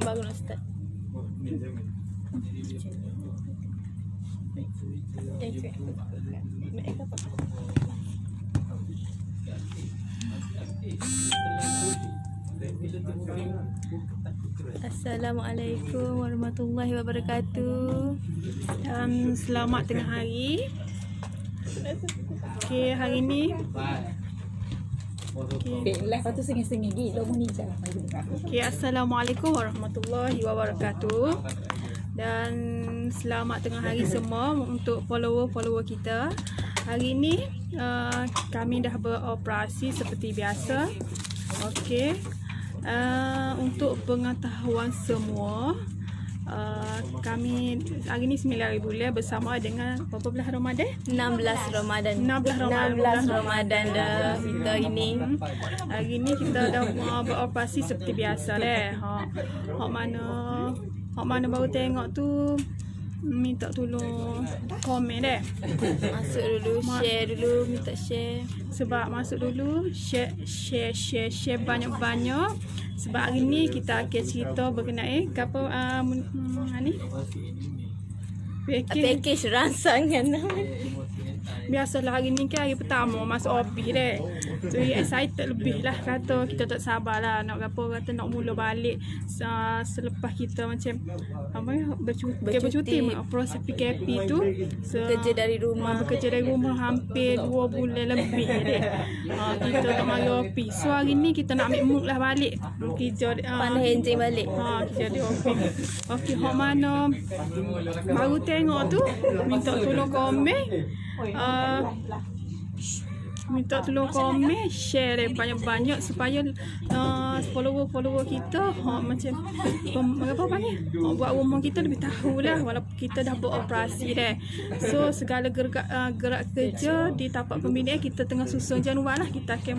Baru nak start. Assalamualaikum warahmatullahi wabarakatuh. Selamat tengah hari. Okey, hari ni Assalamualaikum warahmatullahi wabarakatuh. Dan selamat tengah hari semua untuk follower-follower kita. Hari ini kami dah beroperasi seperti biasa. Okey. Untuk pengetahuan semua, kami hari ni 9 bulan bersama dengan berapa belas Ramadan? 16 Ramadan dah kita ini. Hari ni kita dah beroperasi seperti biasa deh. Hak mana baru tengok tu minta tolong komen deh. Masuk dulu, share dulu, minta share. Sebab masuk dulu, share banyak-banyak. Sebab hari ni kita akan cerita berkenaan apa ni? Package rangsangan. Biasalah hari ni kan hari pertama masuk office deh. So excited lebih lah, kata kita tak sabar lah nak kata nak mula balik selepas kita macam bercuti proses PKP tu. Bekerja dari rumah hampir 2 bulan lebih deh. Kita tak mari office. So hari ni kita nak ambil mood lah balik kerja, pandai enjing balik kerja di office. Okey, hok mana baru tengok tu minta tolong komen, minta tolong komen, share banyak-banyak supaya follower-follower kita macam apa panggil, buat rumah kita lebih tahulah walaupun kita dah beroperasi dah. So segala gerak kerja di tapak pembinaan kita tengah susun jadual lah. Kita akan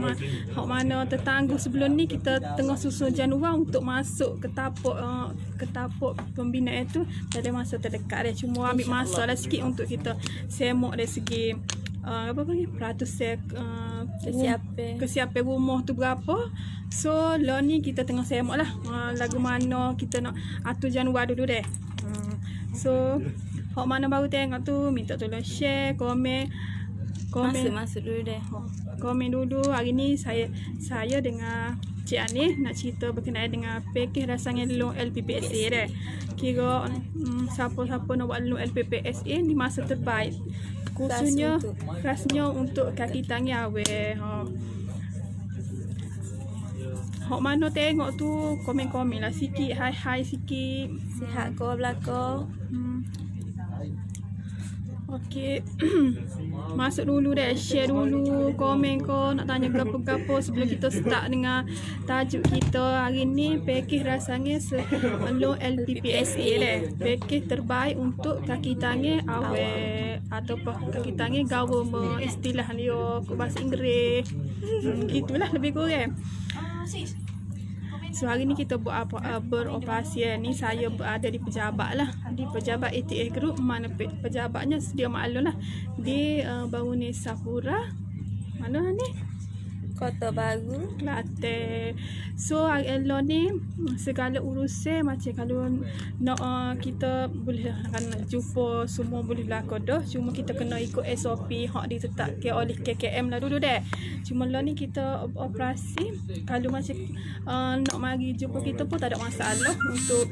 mana tertangguh sebelum ni kita tengah susun jadual untuk masuk ke tapak pembinaan itu pada masa terdekat dah. Cuma ambil masa lah sikit untuk kita semok dari segi apa panggil peratus kesiapan rumah tu berapa. So lah ni kita tengah semok lah lagu mana kita nak atur jadual dulu deh. So hok mana baru tengok tu minta tolong share, komen masuk dulu deh. Komen dulu. Hari ni saya dengan Cik Anis nak cerita berkenaan dengan package rangsangan loan LPPSA deh. Kira siapa-siapa nak buat loan LPPSA ni masa terbaik. Khususnya khasnya untuk kaki tangan awet. Hok mana tengok tu komen-komen lah sikit, hai sikit. Sihat kau belakang. Okey. Masuk dulu deh, share dulu, komen kau nak tanya gapo-gapo sebelum kita start dengan tajuk kita hari ni. Package rangsangan loan LPPSA deh. Package terbaik untuk kaki tangan awet atau kaki tangan gaul, istilah dia bahasa Inggeris. Gitulah lebih kurang. So hari ni kita beroperasi ni, saya berada di pejabat lah, di pejabat ATS Group. Mana pejabatnya sedia maklum lah di Bangunan Sapura, mana ni? Kota Baru, Kelantan. So hari ni segala urusan macam kalau nak kita boleh nak jumpa semua boleh berlaku dah. Cuma kita kena ikut SOP hak ditetapkan oleh KKM lah dulu dah. Cuma lah ni kita operasi, kalau macam nak mari jumpa kita pun tak ada masalah untuk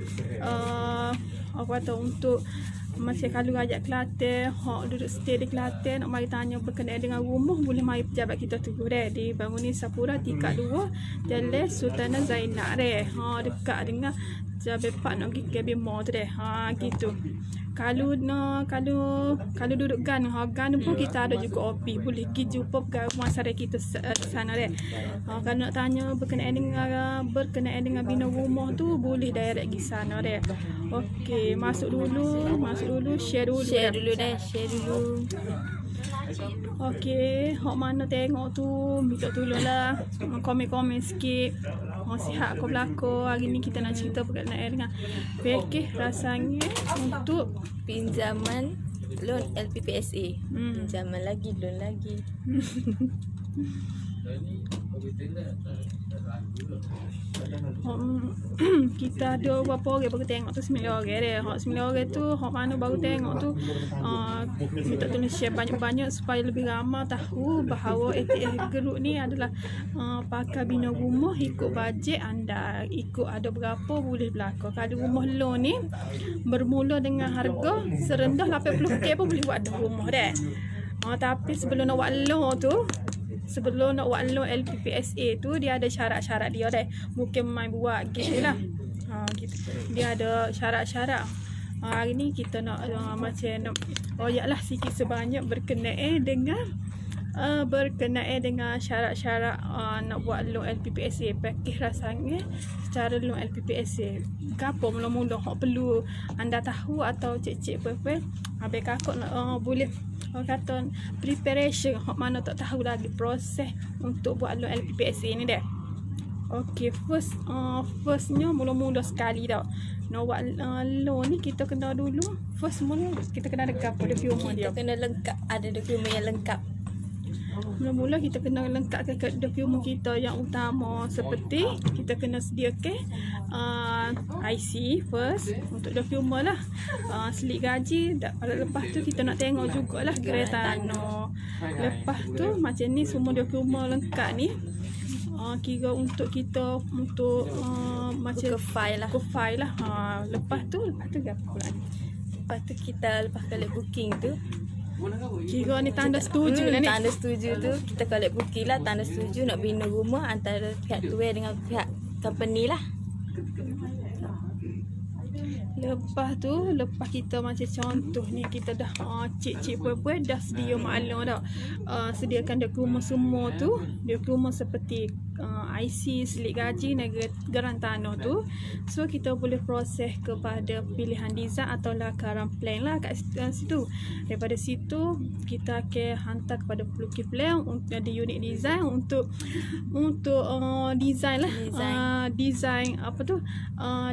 apa kata, untuk macam kalau ajak Kelantan, hak duduk stay di Kelantan, nak mari tanya berkenaan dengan rumah, boleh mari pejabat kita tunggu deh di Bangunan Sapura tingkat 2 Jalan Sultanah Zainab deh. Dekat dengan Jalan Pak nak pergi Kabin Mall tu deh. Gitu. Kalau duduk gan pun kita ada juga OP, boleh pergi jumpa pegawai masyarakat kita sana deh. Kalau nak tanya berkenaan dengan bina rumah tu boleh direct pergi sana deh. Okey, masuk dulu, share dulu deh. Okey, hok mana tengok tu minta tolonglah komen sikit. Sihat kau belakang. Hari ni kita nak cerita berkenaan dengan package rangsangan untuk pinjaman loan LPPSA. Pinjaman lagi, loan lagi. Kita ada berapa orang baru tengok tu, 9 orang dia. Hak 9 orang tu hak mana baru tengok tu minta tolong share banyak-banyak supaya lebih ramai tahu bahawa ATF Group ni adalah pakai bina rumah ikut bajet anda, ikut ada berapa boleh berlaku. Kalau rumah loan ni bermula dengan harga serendah 80k pun boleh buat rumah dah. Tapi sebelum nak buat loan tu, sebelum nak buat loan LPPSA tu, dia ada syarat-syarat dia dah. Bukan main buat gitu lah. Gitu. Dia ada syarat-syarat. Hari ni kita nak macam nak royaklah sikit sebanyak berkenaan dengan syarat-syarat nak buat loan LPPSA. Pakih rasanya secara loan LPPSA. Apa mula-mula hak perlu anda tahu atau cek-cek apa-apa. Habis kakak nak boleh kata preparation hak mana tak tahu lagi proses untuk buat loan LPPSA ni dah. Okey, firstnya mula-mula sekali tau. Nak buat loan ni kita kena dulu first mula kita kena lengkap dokumen dia. Kita kena lengkap, ada dokumen yang lengkap. Mula-mula kita kena lengkapkan dokumen kita yang utama, seperti kita kena sediakan IC first untuk dokumen lah, slip gaji. Lepas tu kita nak tengok jugalah kereta tanah. Lepas tu macam ni semua dokumen lengkap ni kira untuk kita untuk macam ke file lah. Lepas tu apa pula ni? Lepas tu kita lepas collect booking tu, kira ni tanda setuju lah ni. Tanda setuju tu kita collect booking lah, tanda setuju nak bina rumah antara pihak tuai dengan pihak company lah. Lepas kita macam contoh ni kita dah cik-cik puan-puan dah sedia maklum dah. Sediakan dokumen semua tu, dokumen seperti IC, slip gaji, negara tanah tu. So kita boleh proses kepada pilihan design atau lakaran plan lah kat situ. Daripada situ kita akan hantar kepada pelukis plan untuk ada unit design untuk design lah. Design apa tu?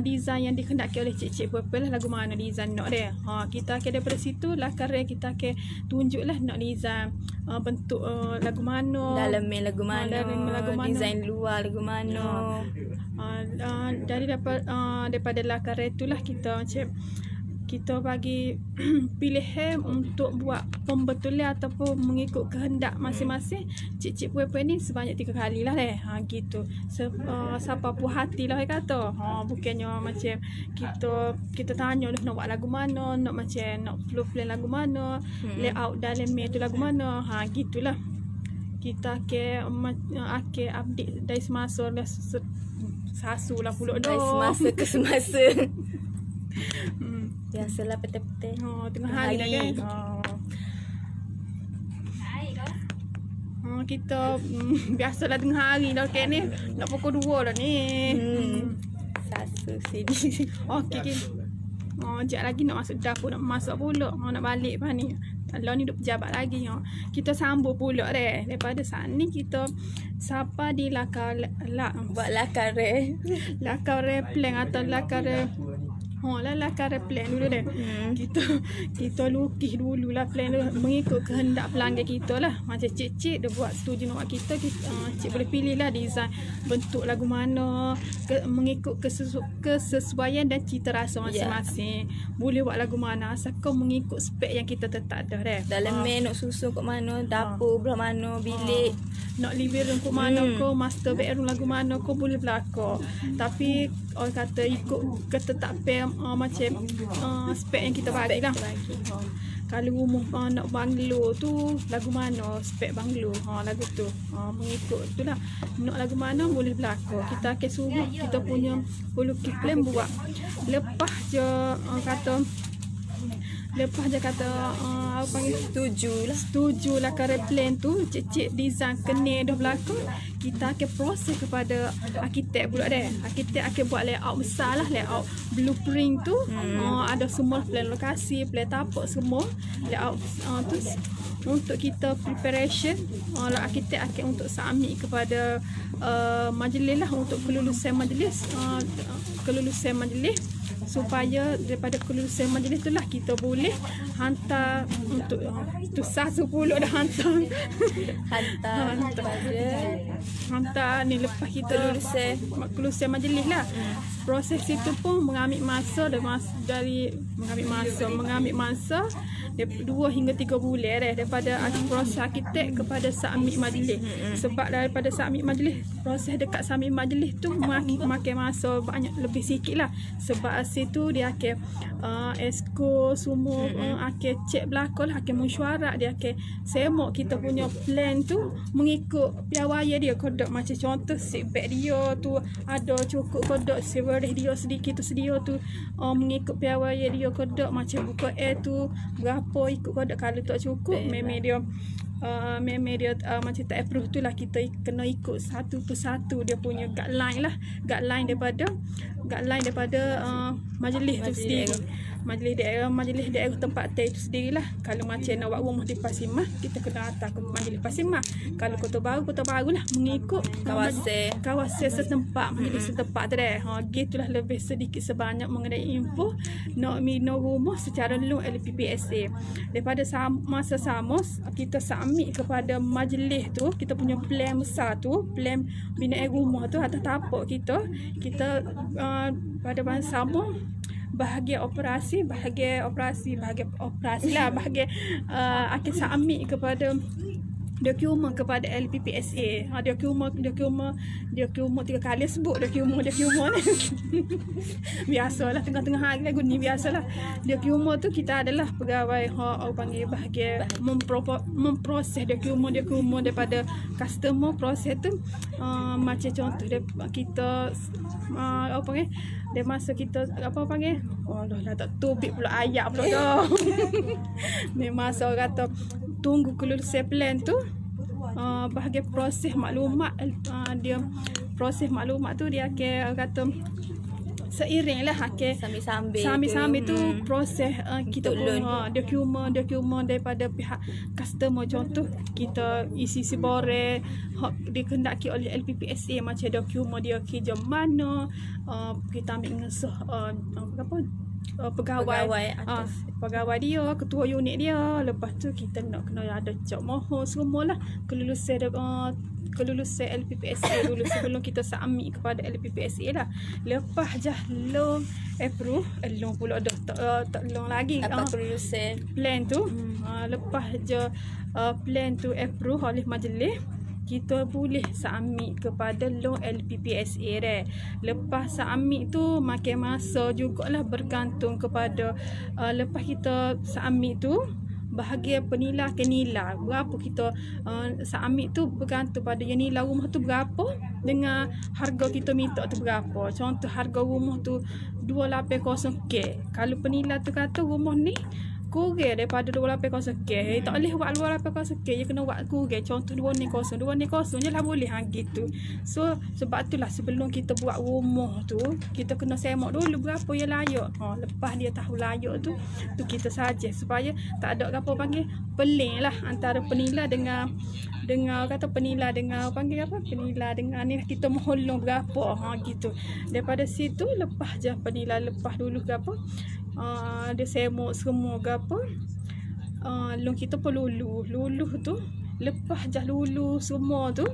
Design yang dikehendaki oleh cik-cik puan-puan lah, lagu mana design nak dia. Kita akan daripada situ lakaran kita akan tunjuk lah nak design bentuk lagu mana, dalam lagu mana, design luar lagu mana. Daripada lakaran itulah kita macam kita bagi pilihan untuk buat pembetulan ataupun mengikut kehendak masing-masing cik-cik puan-puan ni sebanyak 3 kali lah gitu. Siapa puas hati lah kata. Bukannya macam kita tanya nak buat lagu mana, nak macam nak flow plan lagu mana, layout dalam tu lagu mana, gitulah. Kita akan update dari semasa sasu lah pulak dah. Dari semasa ke semasa. Biasalah petai-petai. Tengah hari dah kan. Kita biasalah tengah hari dah kan ni. Nak pukul 2 dah ni. Sasu sini. Okey. Sekejap lagi nak masuk dapur, nak masak pula. Nak balik lepas ni. Kalau ni duk pejabat lagi. Kita sambung pula dah. Daripada sana ni kita siapa di buat lakaran plan atau lakaran lakaran plan dulu dah. Kita lukis dulu lah plan tu mengikut kehendak pelanggan kita lah. Macam cik-cik dia buat setuju nak buat kita, cik boleh pilih lah design bentuk lagu mana mengikut kesesuaian dan cita rasa masing-masing. Boleh buat lagu mana asal kau mengikut spek yang kita tetap dah. Dalam nak susun kat mana, dapur belah mana, bilik nak living room kat mana, kau master bedroom lagu mana, kau boleh berlaku. Tapi orang kata ikut ketetapan macam spek yang kita bagi lah. Kalau rumah nak banglo tu lagu mana, spek banglo lagu tu mengikut tu lah. Nak lagu mana boleh berlaku. Kita akan suruh kita punya pelukis plan buat. Lepas je kata apa panggil setuju lah kare plan tu, cik-cik design kena dah berlaku. Kita akan proses kepada arkitek pula dah. Arkitek akan buat layout besar lah, layout blueprint tu. Ada semua plan lokasi, plan tapak semua layout tu untuk kita preparation arkitek untuk submit kepada majlis lah, untuk kelulusan majlis, supaya daripada kelulusan majlis itulah kita boleh hantar untuk tu sah 10 dah hantar hantar ni lepas kita kelulusan majlis lah. Proses itu pun mengambil masa mengambil masa 2 hingga 3 bulan daripada proses arkitek kepada submit majlis. Sebab daripada submit majlis, proses dekat submit majlis tu makan masa banyak, lebih sikit lah. Sebab situ dia akan esko semua akan cek belakang lah, akan mesyuarat, dia akan semok kita punya plan tu mengikut piawai dia kodok. Macam contoh seatback dia tu ada cukup kodok, sewereh dia sedikit tu sedia tu mengikut piawai dia kodok. Macam buka air tu berapa ikut kodok, kalau tak cukup memang dia macam tak approve tu lah, kita kena ikut satu persatu dia punya guideline lah, guideline daripada majlis tu sendiri, majlis daerah tempat tu sendirilah. Kalau macam nak buat rumah di Pasimah, kita kena hantar ke majlis Pasimah. Kalau kota baru lah mengikut kawasan setempat, majlis setempat tu gitulah lebih sedikit sebanyak mengenai info nak bina rumah secara loan LPPSA. Daripada masa Samos kita submit kepada majlis tu, kita punya plan besar tu, plan binaan rumah tu atas tapak kita pada masa Samos bahagian operasi akan submit kepada dokumen kepada LPPSA. Dokumen 3 kali sebut dokumen ni. Biasalah tengah-tengah hari lagu ni, biasalah. Dokumen tu kita adalah pegawai panggil bahagian memproses dokumen daripada customer. Proses tu macam contoh kita dia masa kita lah tak tubik pula ayat pula dah. Ni masa orang kata tunggu kelulusan plan tu, bahagian proses maklumat, proses maklumat tu dia akan kata seiring lah sambil tu proses kita pun dokumen daripada pihak customer. Contoh kita isi boreh dikehendaki oleh LPPSA, macam dokumen dia kerja mana, kita ambil ngesah pegawai dia, ketua unit dia. Lepas tu kita nak kena ada cak mohon semualah kelulusan LPPSA dulu sebelum kita submit kepada LPPSA lah. Lepas je loan approve, loan pula dah tak loan lagi kelulusan plan tu. Lepas je plan tu approve oleh majlis, kita boleh submit kepada loan LPPSA dah. Lepas submit tu makan masa jugalah, bergantung kepada lepas kita submit tu bahagian penilai ke nilai berapa kita submit tu bergantung pada yang nilai rumah tu berapa dengan harga kita minta tu berapa. Contoh harga rumah tu 280k, kalau penilai tu kata rumah ni kurang daripada 280k, tak boleh buat 280k, dia kena buat kurang. Contoh 290 je lah boleh gitu. So sebab itulah sebelum kita buat rumah tu kita kena semok dulu berapa yang layak. Lepas dia tahu layak tu kita suggest supaya tak ada apa panggil peling lah antara penilai dengan penilai dengan ni kita mengholong berapa gitu. Daripada situ lepas je penilai, lepas dulu berapa dia semok semua apa loan kita pun luluh tu. Lepas dah luluh semua tu,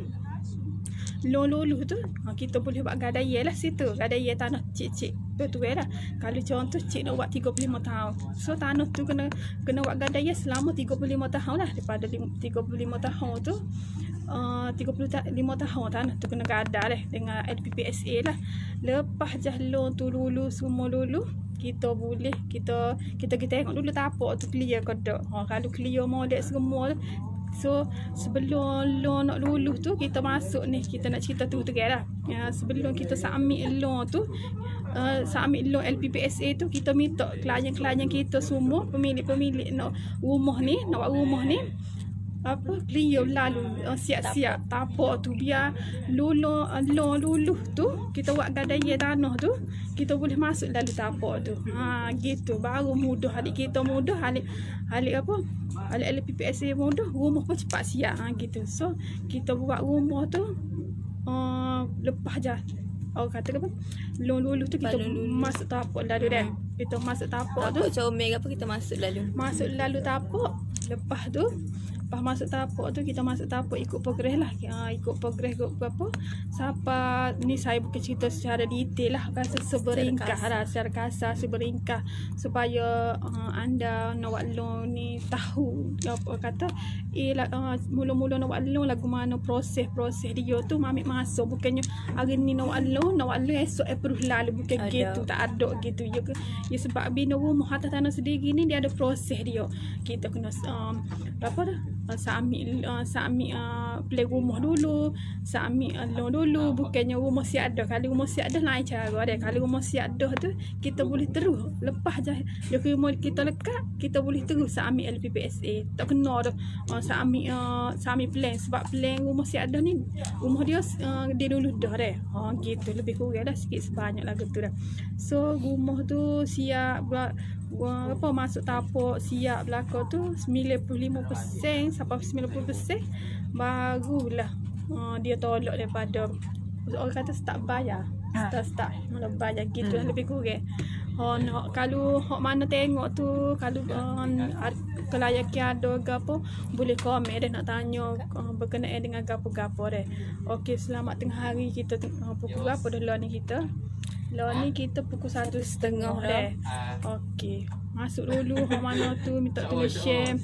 loan luluh tu kita boleh buat gadaian lah situ, gadaian tanah cik betul lah. Kalau contoh cik nak buat 35 tahun, so tanah tu kena buat gadaian selama 35 tahun lah. Daripada 35 tahun tu 35 tahun tanah tu kena gadai lah dengan LPPSA lah. Lepas dah loan tu luluh semua luluh, kita boleh kita tengok dulu tapak tu clear ke tak. Kalau clear model semua, so sebelum loan nak luluh tu kita masuk ni, kita nak cerita tu lah. Sebelum kita submit loan tu, submit loan LPPSA tu, kita minta klien kita semua, pemilik nak rumah ni, nak buat rumah ni, clear lalu siap-siap tapak tu biar luluh tu kita buat gadai tanah tu kita boleh masuk lalu tapak tu. Gitu baru mudah adik kita mudah alik PPSA mudah, rumah pun cepat siap gitu. So kita buat rumah tu lepas je orang kata apa lulu tu kita masuk tapak lalu dah. Kita masuk tapak tu comel apa kita masuk lalu tapak. Lepas masuk tapak tu kita masuk tapak ikut progres lah. Ikut progres apa siapa ni saya bukan cerita secara detail lah, rasa seberingkah lah, secara kasar seberingkah supaya anda nak buat loan ni tahu apa kata mula-mula nak buat loan lagu mana proses dia tu ambil masa. Bukannya hari ni nak buat loan esok approve lalu, bukan gitu, tak ada gitu ya sebab bina rumah atas tanah sendiri ni dia ada proses dia. Kita kena apa dah submit plan rumah dulu, submit loan dulu. Bukannya rumah siap dah. Kalau rumah siap dah lain cara dia. Kalau rumah siap dah tu kita boleh terus lepas je dia rumah kita lekat, kita boleh terus submit LPPSA. Tak kena dah submit plan, sebab plan rumah siap dah ni rumah dia dulu dah dah. Gitu lebih kurang dah sikit sebanyak lagu tu dah. So rumah tu siap apa masuk tapak siap belakang tu 95% sampai 90% barulah dia tolak daripada orang kata start bayar. Start mula bayar gitu lebih kurang. Kalau hok mana tengok tu kalau kelayakan ada gapo boleh komen dah nak tanya berkenaan dengan gapo-gapo dah. Okey, selamat tengah hari kita pukul berapa dah ni kita? Ni kita pukul 1:30 dah. Okey, masuk dulu hok mana tu minta tulis share.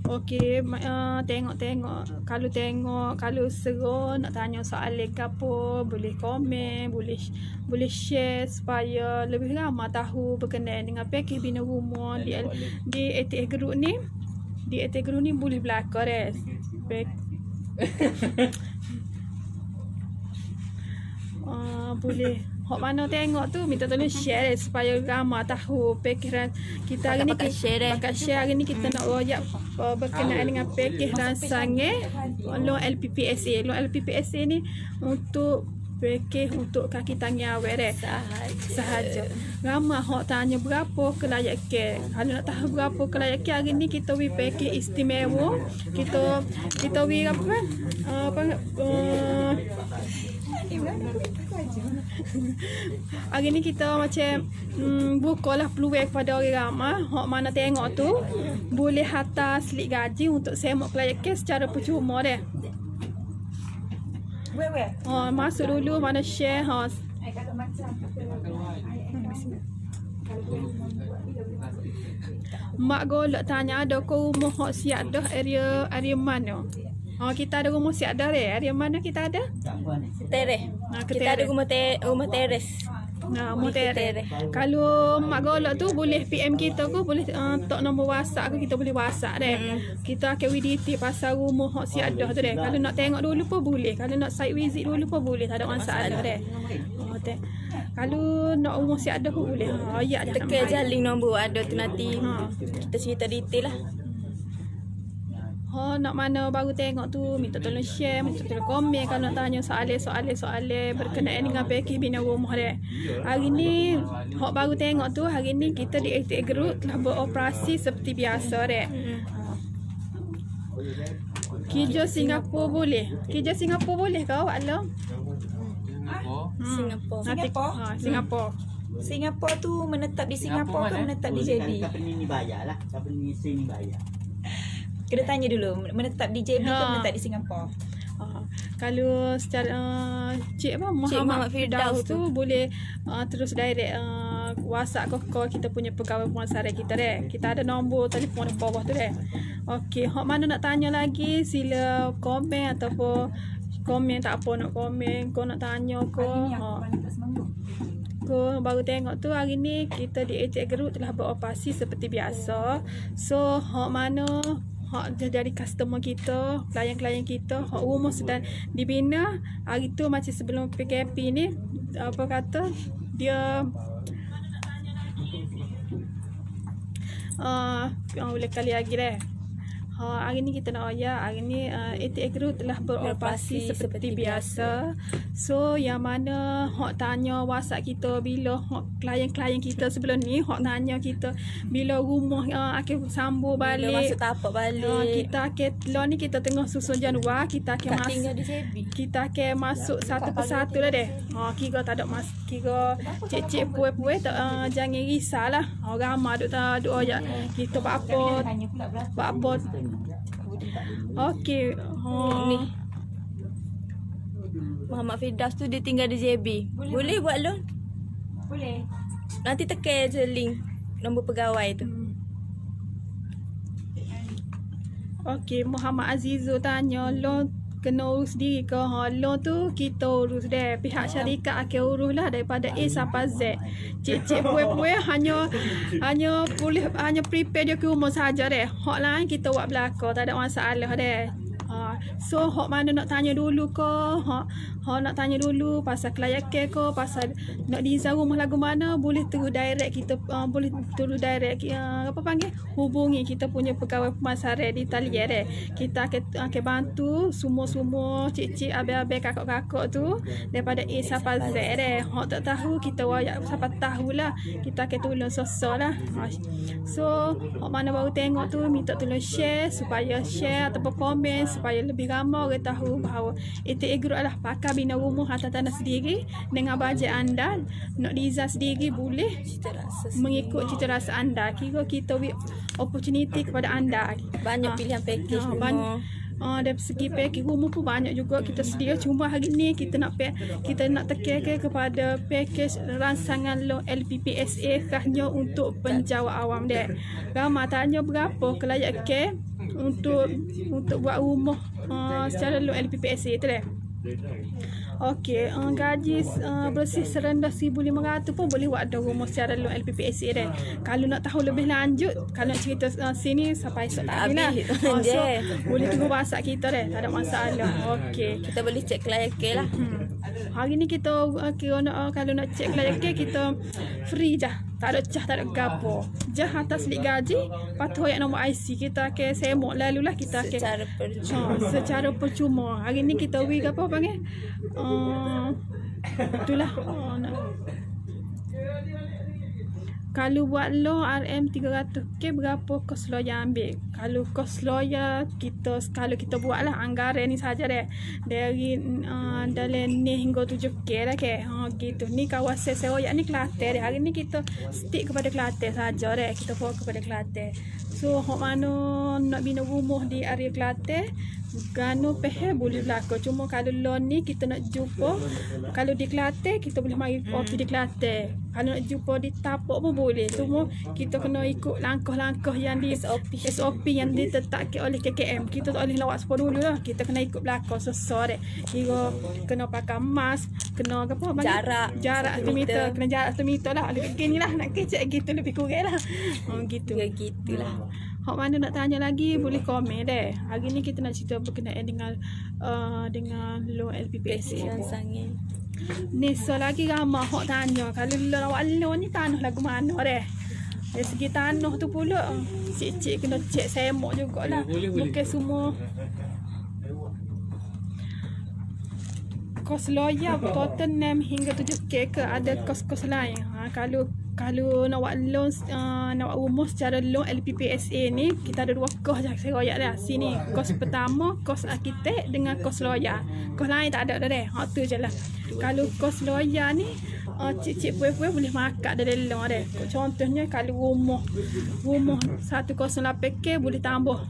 Okey, tengok kalau seru nak tanya soalan ke apa boleh komen, boleh share supaya lebih ramai tahu berkenaan dengan pakej bina rumah di ATS Group ni. Di ATS Group ni boleh belakang boleh hok mana tengok tu minta tolong share supaya ramai tahu pakej kita hari ni. Bakat share hari ni kita nak royak berkenaan dengan pakej rancangan loan LPPSA. Loan LPPSA ni untuk pakej untuk kaki tangan awak sahaja. Ramai hok tanya berapa kelayakan. Kalau nak tahu berapa kelayakan hari ni kita beri pakej istimewa. Kita beri hari ni kita macam bukalah peluang kepada orang ramai hok mana tengok tu boleh hantar slip gaji untuk semak kelayakan secara percuma dah. Masuk dulu mana share Mak golok tanya ada kau rumah hok siap dah area mana? Kita ada rumah siap dah area mana kita ada? Teres. Kita ada rumah teres. Rumah teres. Kalau mak golok tu boleh PM kita ke, boleh tok nombor WhatsApp ke, kita boleh WhatsApp deh. Kita akan WDT pasal rumah hok siap dah tu deh. Kalau nak tengok dulu pun boleh. Kalau nak site visit dulu pun boleh, tak ada masalah deh. Kalau nak rumah siap dah pun boleh. Tekan je link nombor ada tu nanti kita cerita detail lah. Nak mana baru tengok tu minta tolong share, minta tolong komen kalau nak tanya soalan berkenaan dengan pakej bina rumah dia. Hari ni hok baru tengok tu hari ni kita di ATS Group telah beroperasi seperti biasa dia. Kerja Singapura boleh. Kerja Singapura boleh ke awak lah? Singapura tu menetap di Singapura ke menetap di JB? Company ni bayar lah. Company ni bayar. Kena tanya dulu menetap di JB ke menetap di Singapura. Kalau secara Cik Muhammad Firdaus tu boleh terus direct WhatsApp ke call kita punya pegawai pemasaran kita deh. Kita ada nombor telefon di bawah tu deh. Okey, hok mana nak tanya lagi sila komen ataupun komen tak apa nak komen, kau nak tanya kau. Kau baru tengok tu hari ni kita di ATS Group telah beroperasi seperti biasa. So hok mana hok dari customer kita, klien-klien kita, hok rumah sedang dibina hari tu macam sebelum PKP ni dia boleh kali lagi deh. Hari ni kita nak royak. Hari ni ATX Group telah beroperasi seperti biasa. So yang mana hok tanya WhatsApp kita bila klien-klien kita sebelum ni hok tanya kita bila rumah akan sambung balik. Bila masuk tapak balik. Kita akan ni kita tengah susun jadual, kita akan Tak tinggal di JB. kita akan masuk satu persatu lah deh. Kira tak ada kira cik-cik puai-puai tak jangan risaulah. Ramai duk royak. Kita buat apa okey. Ni Muhammad Firdaus tu dia tinggal di JB. Boleh buat loan? Boleh. Nanti tekan je link nombor pegawai tu. Okey, Muhammad Azizul tanya loan kena urus sendiri ke? Loan tu kita urus deh. Pihak syarikat akan urus lah daripada A sampai Z. Cik-cik puai-puai hanya boleh prepare dia ke rumah saja deh. Hak lain kita buat belakang, tak ada masalah deh. So hak mana nak tanya dulu ke? Hak nak tanya dulu pasal kelayakan ke, pasal nak design rumah lagu mana, boleh terus direct kita boleh terus direct apa panggil? Hubungi kita punya pegawai pemasaran di talian deh. Kita akan bantu semua cik-cik, abang-abang, kakak-kakak tu daripada A sampai Z deh. Hak tak tahu kita wayak sampai tahulah. Kita akan tolong sosok lah. So hak mana baru tengok tu minta tolong share ataupun komen supaya lebih ramai orang tahu bahawa ATX Group adalah pakar bina rumah atas tanah sendiri dengan bajet anda. Nak design sendiri boleh mengikut cita rasa anda. Kira kita opportunity kepada anda. Banyak pilihan package rumah. Banyak. Dari segi package rumah pun banyak juga kita sedia. Cuma hari ni kita nak tekan kepada package rancangan loan LPPSA khasnya untuk penjawat awam deh. Ramai tanya berapa kelayakan untuk buat rumah secara loan LPPSA tu deh. Okey, gaji bersih serendah 1,500 pun boleh buat ada rumah secara loan LPPSA deh. Kalau nak tahu lebih lanjut, kalau nak cerita sini sampai esok tak habis lah. So, boleh tunggu WhatsApp kita deh, tak ada masalah. Okey. Kita boleh cek kelayakan lah. Hari ni kita kalau nak cek kelayakan kita free je. Tak ada cah, tak ada gapo. Jah atas slip gaji, patuh ayat nombor IC kita akan semok lalulah kita akan secara percuma. Hari ni kita apa panggil? Itulah. Kalau buat loan RM 300k berapa kos lawyer ambil? Kalau kos lawyer kalau kita buatlah anggaran ni saja deh. Dari dalam ni hingga 7k lah ke. Gitu. Ni kawasan seroyak ni Kelantan deh. Hari ni kita stick kepada Kelantan saja deh. Kita fokus kepada Kelantan. So hok mana nak bina rumah di area Kelantan, gano peh boleh berlaku. Cuma kalau loan ni kita nak jumpa, kalau di Kelantan kita boleh mari office di Kelantan. Kalau nak jumpa di Tapak pun boleh. Cuma kita kena ikut langkah-langkah yang di SOP yang ditetapkan oleh KKM. Kita tak boleh lawak sepuluh dulu lah. Kita kena ikut belakang sesuai deh. Kira kena pakai mask, kena apa jarak 1 meter, kena jarak 1 meter lah. Lebih gini lah nak kecek gitu lebih kurang lah. Gitu. Gitulah. Hak mana nak tanya lagi boleh komen deh. Hari ni kita nak cerita berkenaan dengan loan LPPSA. Ni so lagi ramai hak tanya kalau loan ni tanah lagu mana deh. Dari segi tanah tu pula cik-cik kena cek semok jugalah. Bukan semua kos lawyer total 6 hingga 7k ke ada kos-kos lain. Kalau nak buat loan nak buat rumah secara loan LPPSA ni kita ada 2 kos je saya royak dah. Sini kos pertama kos arkitek dengan kos lawyer. Kos lain tak ada dah deh. Hak tu je lah. Kalau kos lawyer ni cik-cik puai-puai boleh makak dalam loan deh. Contohnya kalau rumah 108k boleh tambah.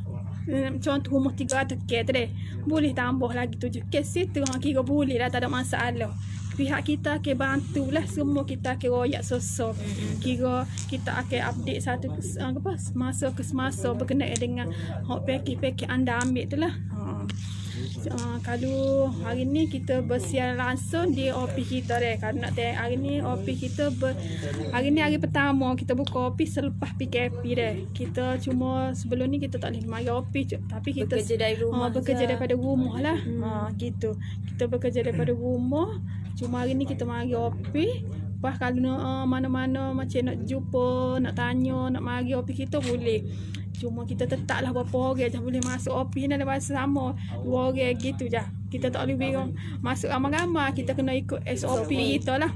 Contoh rumah 300k tu deh. Boleh tambah lagi 7k situ kira boleh lah, tak ada masalah. Pihak kita akan bantulah semua, kita akan royak sosok. Kira kita akan update satu semasa ke semasa berkenaan dengan package anda ambil tu lah. Kalau hari ni kita bersiaran langsung di office kita deh. Kalau nak tengok hari ni office kita hari ni hari pertama kita buka office selepas PKP deh. Kita cuma sebelum ni kita tak boleh mari office tapi kita bekerja dari rumah. Bekerja daripada rumah lah. Gitu. Kita bekerja daripada rumah. Cuma hari ni kita mari office. Lepas kalau mana-mana macam nak jumpa, nak tanya, nak mari office kita boleh. Cuma kita tetaplah berapa orang je boleh masuk office ni dalam masa sama. 2 orang gitu je. Kita tak boleh bingung masuk ramai-ramai, kita kena ikut SOP kita lah.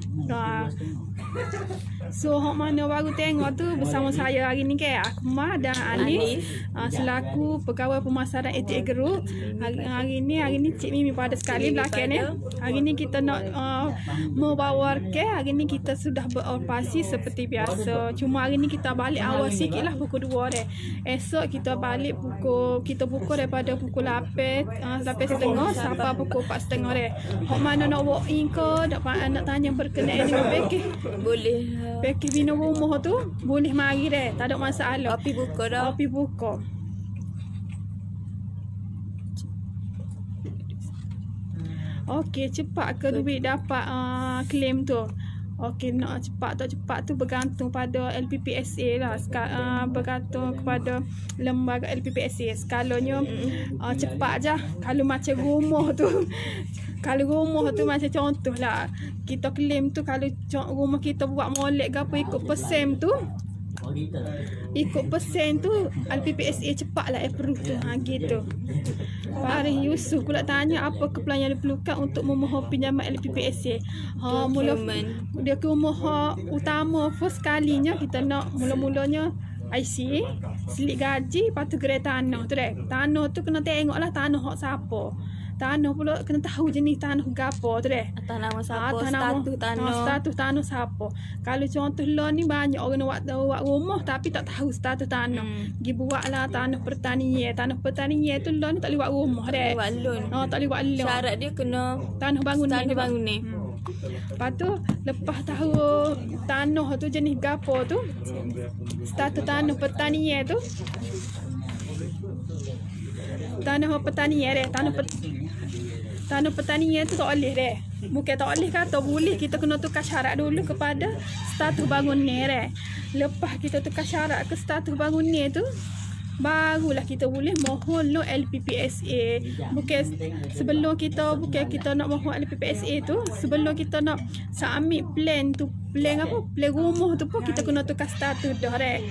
So hok mana baru tengok tu bersama saya hari ni ke Akmal dan Ali selaku pegawai pemasaran ATA Group. Hari ni Cik Mimi pada sekali belakang ni. Hari ni kita nak membawa ke, hari ni kita sudah beroperasi seperti biasa. Cuma hari ni kita balik awal sikit lah pukul 2 deh. Esok kita balik kita buka daripada pukul 8 8.30 sampai pukul 4.30 deh. Hok mana nak walk in ke, nak tanya berkenaan dengan package, Boleh. package bina rumah tu boleh mari deh, tak ada masalah. Api buka dah. Api buka. Okey, cepat ke duit dapat claim tu? Okey, nak cepat tak cepat tu bergantung pada LPPSA lah. Bergantung kepada lembaga LPPSA. Skalanya cepat je. Kalau macam rumah tu kalau rumah tu macam contoh lah, kita claim tu kalau rumah kita buat molek ke apa ikut persen tu, ikut persen tu LPPSA cepat lah approve tu. Gitu. Faris Yusof pula tanya apa keplan yang diperlukan untuk memohon pinjaman LPPSA. Mula dia rumah utama first kalinya kita nak mula-mulanya IC, slip gaji, lepas tu grade tanah tu deh. Tanah tu kena tengok lah tanah hak siapa. Tanah pula kena tahu jenis tanah gapo tu deh. Atas nama siapa, status tanah. Status tanah siapa. Kalau contoh loan ni banyak orang nak buat rumah tapi tak tahu status tanah. Pergi buatlah tanah pertanian. Tanah pertanian tu loan ni tak boleh buat rumah deh. Buat loan. Tak boleh buat loan. Syarat dia kena Tanah bangunan. tanah bangunan. Lepas tu lepas tahu tanah tu jenis gapo tu, status tanah pertanian tu, tanah pertanian deh, tanah pertanian tu tak boleh deh. Bukan tak boleh kata boleh, kita kena tukar syarat dulu kepada status bangunan deh. Lepas kita tukar syarat ke status bangunan tu, barulah kita boleh mohon loan LPPSA. Bukan sebelum kita nak mohon LPPSA tu, sebelum kita nak submit plan tu, plan apa? Plan rumah tu pun kita kena tukar status dah deh.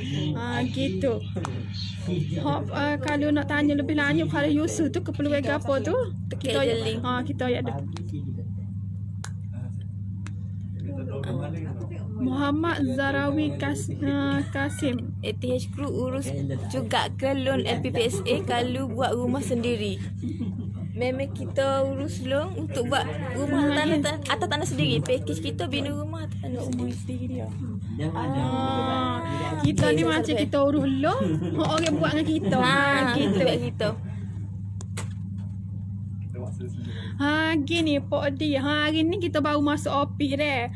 Gitu. Kalau nak tanya lebih lanjut pada Yusof tu keperluan apa tu, kita kita ada. Muhammad Zarawi Kasim. ATH Group urus juga ke loan LPPSA kalau buat rumah sendiri. Memang kita urus loan untuk buat rumah atas tanah sendiri. Package kita bina rumah atas tanah sendiri. Kita ni macam kita urus loan, orang buat dengan kita. Kita buat kita. Gini Pak Di. Hari ni kita baru masuk office deh.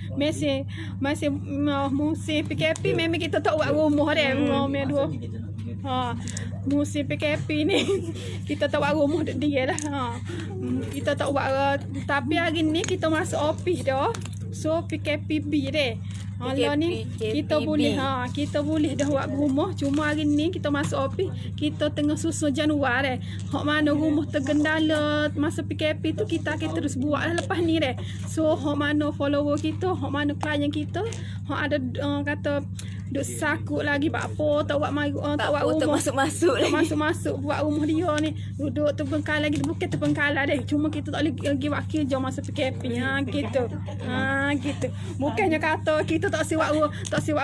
Masih musim PKP memang kita tak buat rumah deh. Memang dua. Musim PKP ni kita tak buat rumah dia lah. Kita tak buat tapi hari ni kita masuk office dah. So PKPB deh. Kalau ni kita boleh dah buat rumah. Cuma hari ni kita masuk office, kita tengah susun januar deh. Hak mana rumah tergendala masa PKP tu kita akan terus buat lah lepas ni deh. So hak mana follower kita, hak mana klien kita, hak ada kata duk sakut lagi apa tak buat tak buat rumah, masuk buat rumah dia ni duduk terbengkalai lagi, bukan terbengkalai deh, cuma kita tak boleh pergi buat kerja masa PKP. Gitu. Gitu. Bukannya kata kita tak siap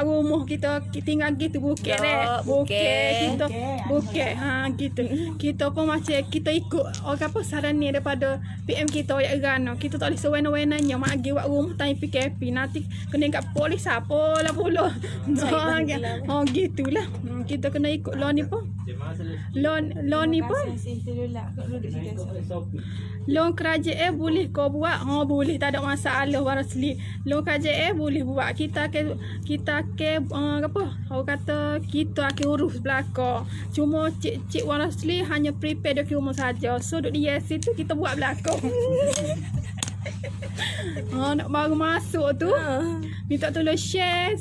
rumah kita tinggal gitu, bukan deh. Bukan kita bukan gitu. Kita pun macam kita ikut orang apa saran ni daripada PM kita ya Rano. Kita tak boleh sewena-wenanya mak pergi buat rumah tanya PKP, nanti kena kat polis apalah pula. Gitulah. Kita kena ikut loan ni pun. Loan ni pun. Loan kerajaan boleh kau buat. Boleh, tak ada masalah Warasli. Loan kerajaan boleh buat. Kita akan apa? Orang kata kita akan urus belakang. Cuma Cik Warasli hanya prepare dokumen saja. So duk dia situ kita buat belakang. Nak baru masuk tu minta tolong share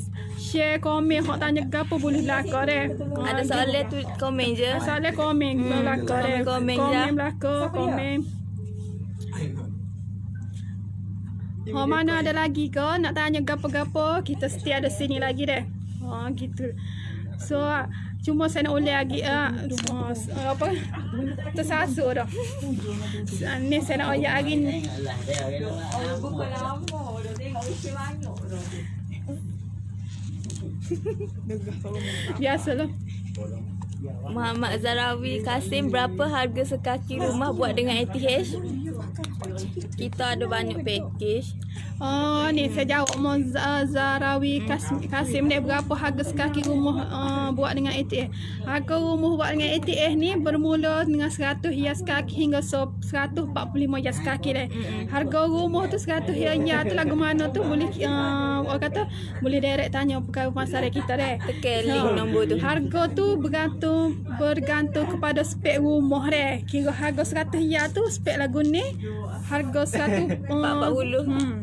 komen, hok tanya gapo boleh belakang deh. Ada soalan tu komen je. Soalan komen belakang deh. Komen belakang komen. Mana ada lagi ke nak tanya gapo-gapo, kita mesti ada sini lagi deh. Gitu. So cuma saya nak ulang lagi apa tersasuk dah. Ni saya nak ayat lagi ni. Biasalah. Muhammad Zarawi Kasim, berapa harga sekaki rumah buat dengan ATH? Kita ada banyak package. Ni saya jawab Zarawi Kasim ni, berapa harga sekaki rumah buat dengan ATH. Harga rumah buat dengan ATH ni bermula dengan 100 hias kaki hingga 145 hias kaki deh. Harga rumah tu 100 hias tu lagu mana tu boleh orang kata boleh direct tanya perkara pasar kita deh. Tekan link nombor tu. Harga tu bergantung kepada spek rumah deh. Kira harga 100 hias tu spek lagu ni, harga 140 40.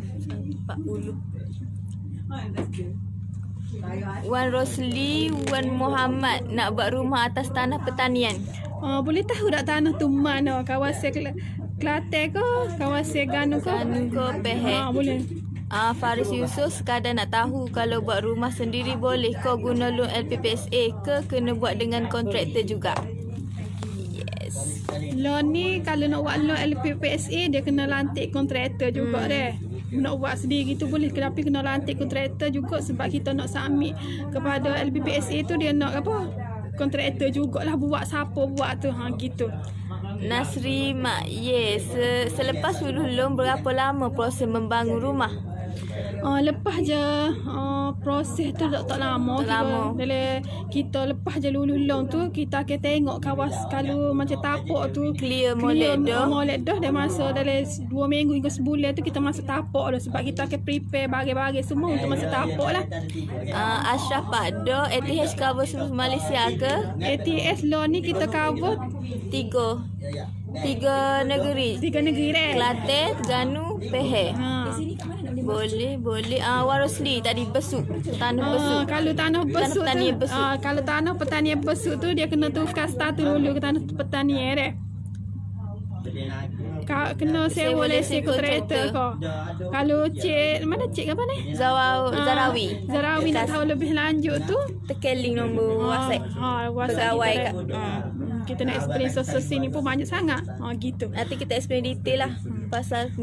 Wan Rosli, Wan Muhammad nak buat rumah atas tanah pertanian. Boleh tahu tak tanah tu mana? Kawasan Kelantan ke? Kawasan Ganu ke? Ganu ke Pehek? Boleh. Faris Yusof, sekadar nak tahu kalau buat rumah sendiri boleh kau guna loan LPPSA ke kena buat dengan kontraktor juga? Yes. Loan ni kalau nak buat loan LPPSA dia kena lantik kontraktor juga deh. Nak buat sendiri tu boleh, tapi kena lantik kontraktor juga sebab kita nak submit kepada LPPSA tu, dia nak apa? Kontraktor jugalah buat, siapa buat tu gitu. Nasri Mak Ye, selepas lulus loan berapa lama proses membangun rumah? Lepas je proses tu tak lama. Dalam kita lepas je lulus loan tu, kita akan tengok kalau macam tapak tu Clear molek dah dan masa dalam 2 minggu hingga sebulan tu kita masuk tapak dah, sebab kita akan prepare bagi-bagi semua untuk masuk tapak lah. Ashraf Pakdo, ATH cover seluruh Malaysia ke? ATS loan ni kita cover 3 negeri. 3 negeri deh. Kelantan, Ganu, Pehek. Boleh. Warosli tadi besuk. Tanah besuk. Kalau tanah besuk pertanian tu, besuk. kalau tanah pertanian besuk tu dia kena tukar status dulu ke tanah pertanian deh. Kena sewa lesen kontraktor kau. Kalau cik mana cik apa ni? Zarawi. Zarawi nak tahu lebih lanjut tu Tekan link nombor WhatsApp. WhatsApp Pegawai kita, kat. Kita nak explain sosial sini pun banyak sangat. Gitu. Nanti kita explain detail lah pasal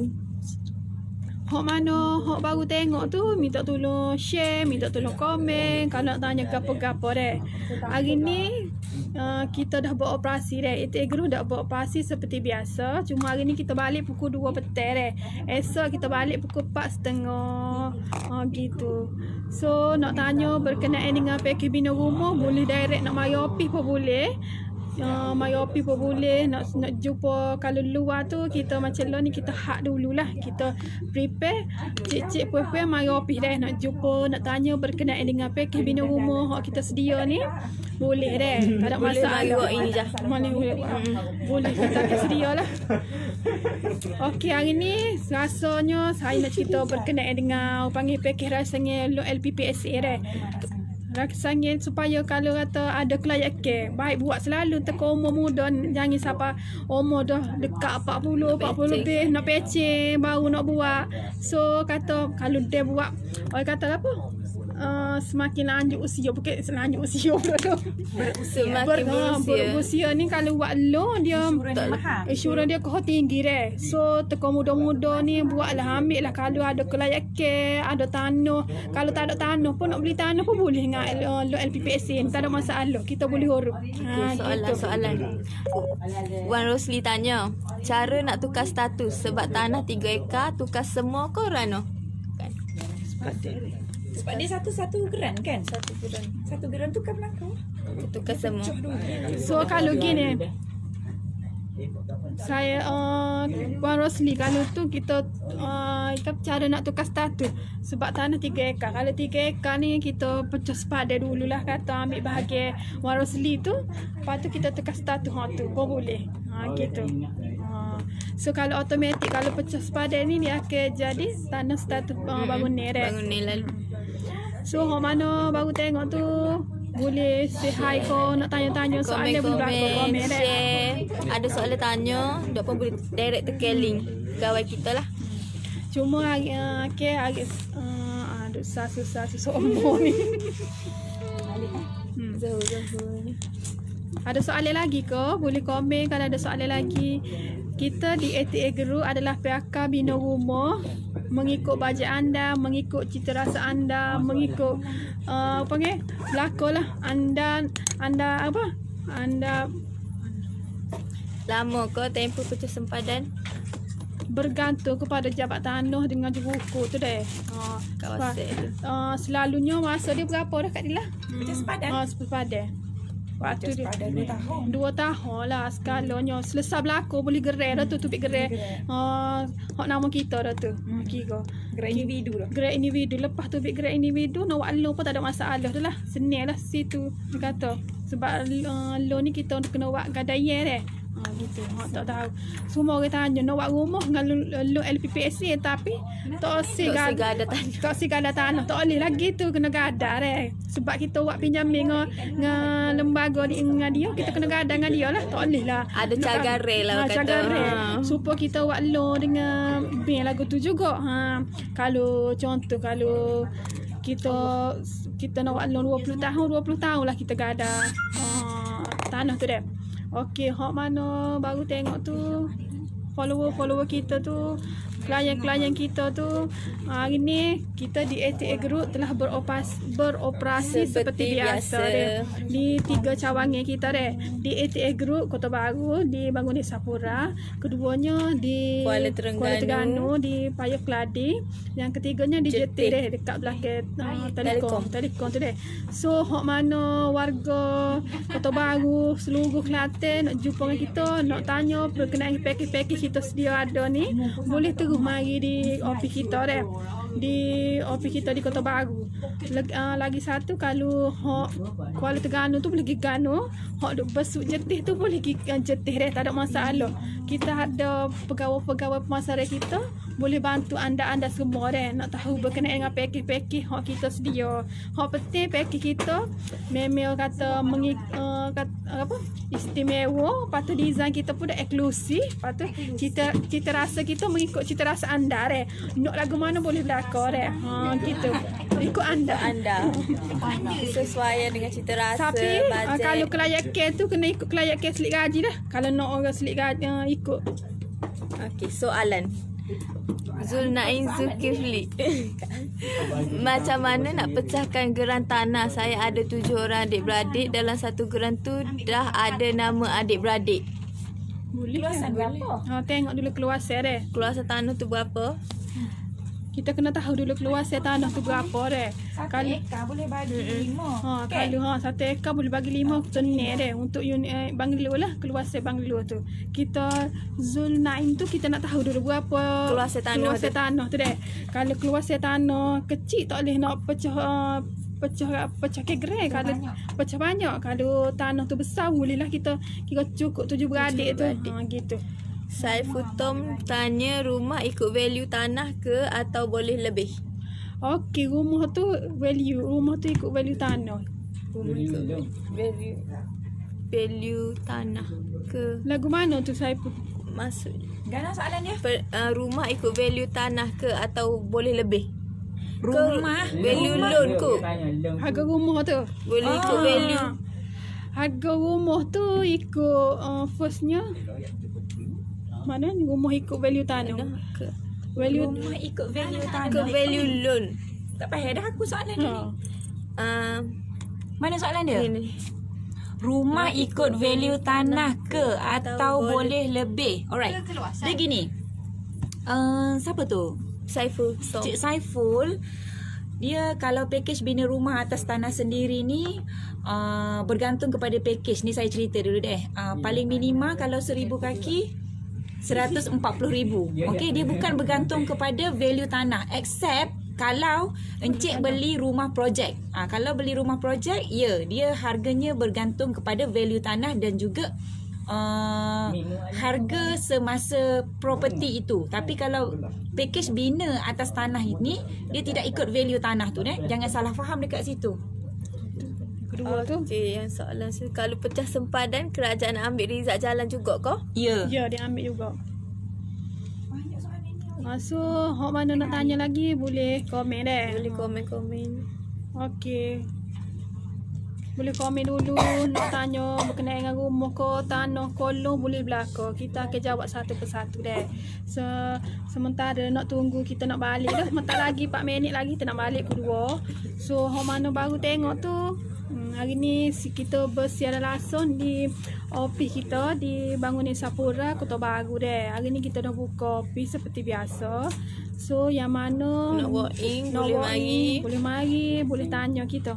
Hok mana, hok baru tengok tu, minta tolong share, minta tolong komen. Kalau nak tanya gapo-gapo deh. Hari ni kita dah buat operasi deh. ATH Group dah buat operasi seperti biasa. Cuma hari ni kita balik pukul 2 petang deh. Esok kita balik pukul 4.30. Gitu. So nak tanya berkenaan dengan package bina rumah, boleh direct nak mari office pun boleh. Mari office pun boleh. Nak jumpa kalau luar tu kita macam lo ni kita hak dululah. Kita prepare cik-cik puan-puan mari office dah. Nak jumpa, nak tanya berkenaan dengan package bina rumah hak kita sedia ni, boleh dah. Tak ada masalah. mari buat ini je. Boleh kita akan sedia lah. Okey, hari ni rasanya saya nak cerita berkenaan dengan panggil package rasanya loan LPPSA dah. Rasanya supaya kalau kata ada kelayakan, baik buat selalu teka umur muda, jangan siapa umur dah dekat 40 lebih nak pecing baru nak buat. So kata kalau dia buat, orang kata apa? Semakin lanjut usia, bukan lanjut usia pula tu. Berusia ni kalau buat loan dia insurans dia kau tinggi deh. So teka muda-muda ni buatlah, ambil lah kalau ada kelayakan, ada tanah. Kalau tak ada tanah pun nak beli tanah pun boleh dengan loan LPPSA ni, tak ada masalah. Kita boleh urus. Soalan. Wan Rosli tanya, cara nak tukar status sebab tanah 3 ekar tukar semua ke Rano? Sebab dia satu geran kan? Satu geran tukar belakang. Tukar semua. So kalau gini, saya Puan Rosli, kalau tu kita cara nak tukar status sebab tanah 3 ekar. Kalau 3 ekar ni kita pecah sepadan dululah, kata ambil bahagian Puan Rosli tu, lepas tu kita tukar status tu pun boleh. Gitu. So kalau automatik, kalau pecah sepadan ni dia akan jadi tanah status bangunan lalu. So mana baru tengok tu boleh say hi ko, nak tanya-tanya soalan boleh komen share. Ada soalan tanya, dok pun boleh direct tekan link pegawai kita lah. Cuma okay, agak aduh susah omong ni. Zahur ni. Ada soalan lagi ke? Boleh komen kalau ada soalan lagi. Kita di ATA Group adalah PAK bina rumah mengikut bajet anda, mengikut cita rasa anda, mengikut apa ni? Belakang lah. Anda apa? Anda Lama ke tempoh pecah sempadan bergantung kepada jabat tanah dengan juruku tu deh. kawasan tu? Selalunya masa dia berapa dah Kak Dila? Macam sepadan. Sepadan. Waktu dia Sepadan 2 tahun. 2 tahun lah skalanya. Selesai berlaku boleh gerai dah tu tubik gerai. Hak nama kita dah tu. Kira. Gerai individu lah. Gerai individu. Lepas tu bik gerai individu nak buat loan pun tak ada masalah dah lah. Senang lah situ dia kata. Sebab loan ni kita kena buat gadaian deh. Gitu. Tak tahu. Semua orang tanya nak buat rumah dengan loan LPPSA tapi tak si gada tanah. Tak si gada tanah. Tak boleh lagi tu kena gada deh. Sebab kita buat pinjaman dengan lembaga ni dengan dia, kita kena gada dengan dia lah. Tak boleh lah. Ada cagare lah kata. Cagare. Supaya kita buat loan dengan bank lagu tu juga. Kalau contoh kalau kita nak buat loan 20 tahun lah kita gada tanah tu deh. Okey, hak mana baru tengok tu follower kita tu, klien kita tu. Hari ni kita di ATA Group telah beroperasi seperti biasa deh. Di 3 cawangan kita deh. Di ATA Group Kota Baru, di Bangunan Sapura, keduanya di Kuala Terengganu, Terengganu, di Paya Keladi, yang ketiganya di JT deh dekat belakang Telekom tu deh. So hak mana warga Kota Baru seluruh Kelantan nak jumpa dengan kita, nak tanya berkenaan pakej-pakej kita sedia ada ni, boleh terus mari di office kita deh. Di office kita di Kota Baru. Lagi satu kalau hak Kuala Terengganu tu boleh pergi Ganu, hak duk besuk jetih tu boleh pergi jetih deh, tak ada masalah. Kita ada pegawai-pegawai pemasaran kita boleh bantu anda semua deh nak tahu berkenaan dengan pakej-pakej hak kita sedia. Hak penting pakej kita memang kata apa istimewa, patut design kita pun dah eksklusif, patut cita rasa kita mengikut cita rasa anda deh. Nak lagu mana boleh belakang deh. Gitu. Ikut anda. Sesuai dengan cita rasa. Tapi bajet. kalau klien care tu kena ikut klien care selit gaji dah. Kalau nak orang selit gaji ikut. Okey, soalan. Zulnain Zulkifli. Macam mana nak pecahkan geran tanah? Saya ada 7 orang adik-beradik. Dalam satu geran tu dah ada nama adik-beradik. Boleh. Keluasan berapa? Tengok dulu keluasan deh. Keluasan tanah tu berapa? Kita kena tahu dulu keluasan tanah tu berapa deh. 1 Kalau ekar boleh bagi 5. kalau 1 ekar boleh bagi 5 tenang deh untuk unit banglo lah, keluasan banglo tu. Kita Zulnain tu kita nak tahu dulu berapa Keluasan tanah tu deh. Kalau keluasan tanah kecil tak boleh nak pecah ke gerai. Kalau pecah banyak, kalau tanah tu besar bolehlah kita kira cukup 7 beradik tu. Gitu. Saifutom tanya rumah ikut value tanah ke atau boleh lebih? Okey, rumah tu ikut value tanah. Rumah ikut value tanah ke? Lagu mana tu saya pun Maksud Gana soalan dia? rumah ikut value tanah ke atau boleh lebih? Rumah Value loan ke? harga rumah tu. Boleh ikut value. Harga rumah tu ikut firstnya mana ni rumah ikut value tanah. Ke Rumah ikut value tanah. value loan. Tak payah dah aku soalan dia ni. Mana soalan dia? Ini. Rumah ikut value tanah ke atau boleh lebih? Alright. Dia gini. Siapa tu? Saiful Tom. Cik Saiful. Dia kalau package bina rumah atas tanah sendiri ni bergantung kepada package ni. Saya cerita dulu deh. Paling minima kalau 1000 kaki 140,000. Okey, dia bukan bergantung kepada value tanah except kalau encik beli rumah projek. Kalau beli rumah projek, ya, dia harganya bergantung kepada value tanah dan juga harga semasa property itu. Tapi kalau package bina atas tanah ini, dia tidak ikut value tanah tu deh. Jangan salah faham dekat situ. Kedua tu. Okey, yang soalan saya, kalau pecah sempadan kerajaan ambil rizal jalan juga ke? Ya. Ya, dia ambil juga. So hok mana nak tanya lagi boleh komen deh. Boleh komen-komen. Okey. Boleh komen dulu nak tanya berkenaan dengan rumah ke tanah kolong boleh belaka. Kita akan jawab satu persatu deh. Sementara nak tunggu kita nak balik dah. Mentak lagi 4 minit lagi kita nak balik kedua. So hok mana baru tengok tu. Hari ni kita bersiaran langsung di ofis kita di Bangunan Sapura Kota Baru deh. Hari ni kita dah buka ofis seperti biasa. So yang mana Nak walk in, nak boleh walk in, mari. boleh mari, boleh tanya kita.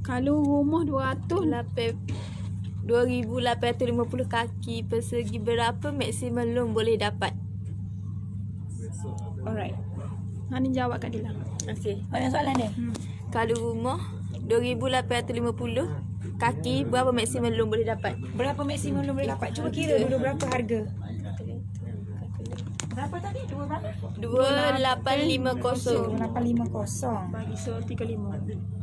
Kalau rumah 2,850 kaki persegi berapa maksimum loan boleh dapat? Alright. Ni jawab kat dia lah. Okey. Mana soalan dia? Kalau rumah 2,850 kaki berapa maksimum loan boleh dapat? Berapa maksimum lu boleh dapat? Cuba kira dulu berapa harga. Berapa tadi? Dua berapa? 2,850. 850. Bagi so 35.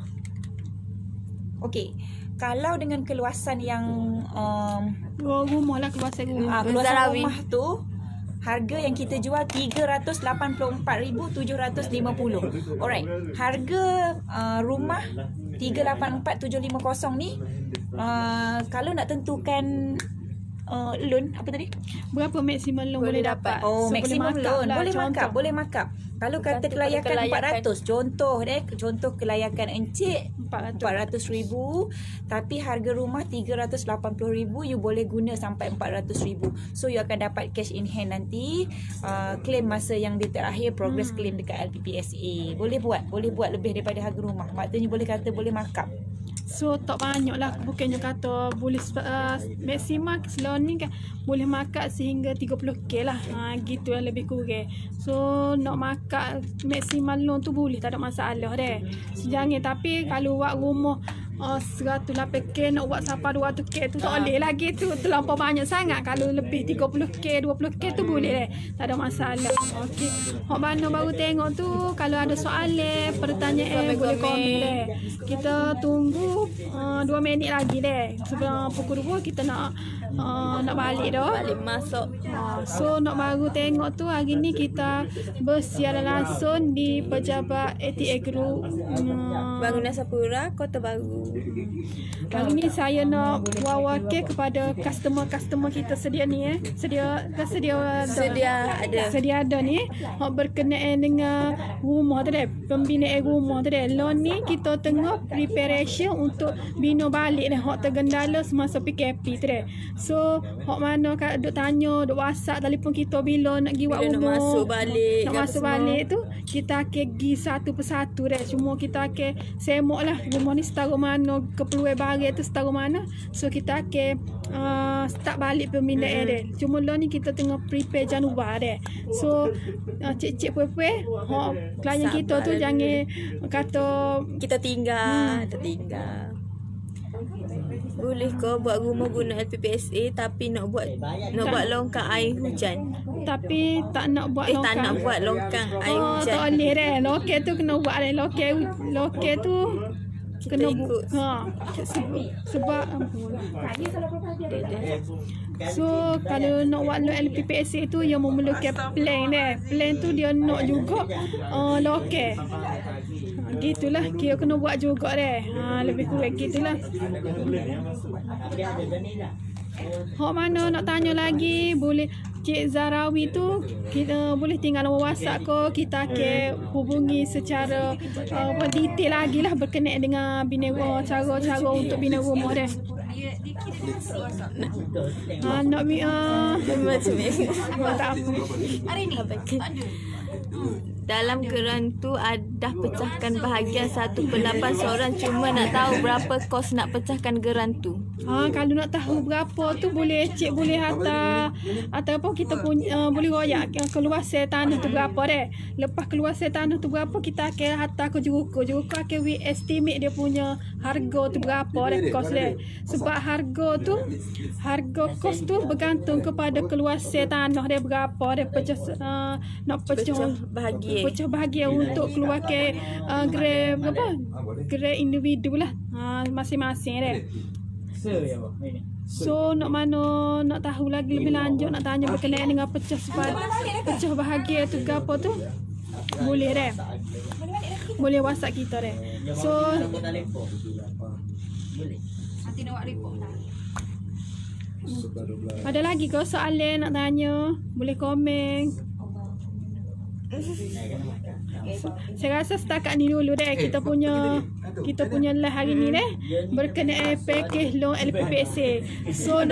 Okey. Kalau dengan keluasan yang Rumah lah keluasan rumah. keluasan Zarawi. rumah tu, harga yang kita jual 384,450. Alright. Harga rumah 384,750 ni kalau nak tentukan loan apa tadi? Berapa maksimum loan boleh dapat? Oh, So, maksimum boleh loan. markup lah, Boleh contoh. markup, boleh markup. Kalau kata kelayakan kelayakan. 400, contoh kelayakan encik 400,000, tapi harga rumah 380,000, you boleh guna sampai 400,000. So you akan dapat cash in hand nanti, claim masa yang di terakhir progress claim dekat LPPSA. Boleh buat lebih daripada harga rumah. Maknanya boleh kata boleh markup. So tak banyak lah. Bukannya kata boleh maksimal loan ni kan boleh markup sehingga 30k lah. Gitu lah lebih kurang. So nak markup maksimal loan tu boleh, tak ada masalah deh. Jangan, tapi kalau buat rumah 108k nak buat sampai 200k tu tak boleh lagi tu. Terlampau banyak sangat. Kalau lebih 30k, 20k tu boleh deh. Tak ada masalah. Okey. Hok mana baru tengok tu, kalau ada soalan, pertanyaan boleh komen deh. Kita tunggu 2 minit lagi deh. Sebelum pukul 2 kita nak balik dah. Balik masuk. So nak baru tengok tu, hari ni kita bersiaran langsung di Pejabat ATA Group Bangunan Sapura Kota Baru. Hari ni saya nak wakil kepada customer kita sedia ni sedia ada ni hok berkenaan dengan rumah tu deh, pembinaan rumah tu deh. Loan ni kita tengah preparation untuk bina balik deh, hok tergendala semasa PKP tu deh. So hok mana kat duk tanya, duk WhatsApp, telefon kita bila nak pergi buat Bila nak rumah, masuk balik, nak apa masuk semua. balik tu kita akan pergi satu persatu deh. Semua kita akan semok lah rumah ni setaruh mana, keperluan barang tu setaruh mana. So kita akan start balik pembinaan deh. Cuma loan ni kita tengah prepare Januari deh. So cik-cik puan-puan, klien kita tu Sabar jangan kata Kita tinggal, tertinggal. Boleh ke buat rumah guna LPPSA tapi nak buat longkang air hujan? tapi tak nak buat Tak nak buat longkang air hujan. tak boleh deh. Lokal tu kena buat deh. Lokal tu Kita kena ikut. sebab so kalau nak buat loan LPPSA tu yang memerlukan plan deh. Plan tu dia nak juga lokal. Gitulah, kira kena buat juga deh. Lebih kurang gitulah. Hok mana nak tanya lagi boleh Cik Zarawi tu kita boleh tinggal nombor WhatsApp ke, kita akan hubungi secara detail lagi lah berkenaan dengan bina rumah, cara-cara untuk bina rumah deh. Nak Macam ni. tak apa. Dalam geran tu ada pecahkan bahagian 1/8 seorang, cuma nak tahu berapa kos nak pecahkan geran tu. Kalau nak tahu berapa tu boleh cik boleh hantar ataupun kita punya boleh royak keluasan tanah tu berapa deh. Lepas keluasan tanah tu berapa kita akan hantar ke juruku. Juruku akan estimate dia punya harga tu berapa deh, kos deh. Sebab harga kos tu bergantung kepada keluasan tanah dia berapa deh, nak pecah bahagian untuk keluarkan grade individu lah masing-masing deh. So nak mana nak tahu lagi lebih lanjut, nak tanya berkenaan dengan pecah bahagia tu ke apa tu, boleh deh. Boleh WhatsApp kita deh. So ada lagi ke soalan nak tanya? Boleh komen. Saya rasa setakat ni dulu deh kita punya live hari ni deh berkenaan package loan LPPSA. So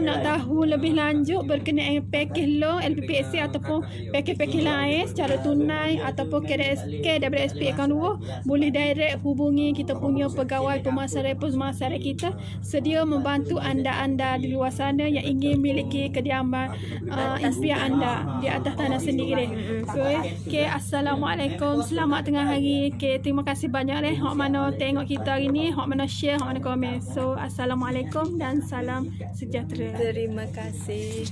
nak tahu lebih lanjut berkenaan package loan LPPSA ataupun package lain secara tunai ataupun KDSK daripada SP akaun 2, boleh direct hubungi kita punya pegawai pemasaran kita sedia membantu anda di luar sana yang ingin memiliki kediaman impian anda di atas tanah sendiri deh. Okay, assalamualaikum, selamat tengah hari. Okay, terima kasih banyak deh hok mana tengok kita hari ni, hok mana share, hok mana komen. So assalamualaikum dan salam sejahtera. Terima kasih.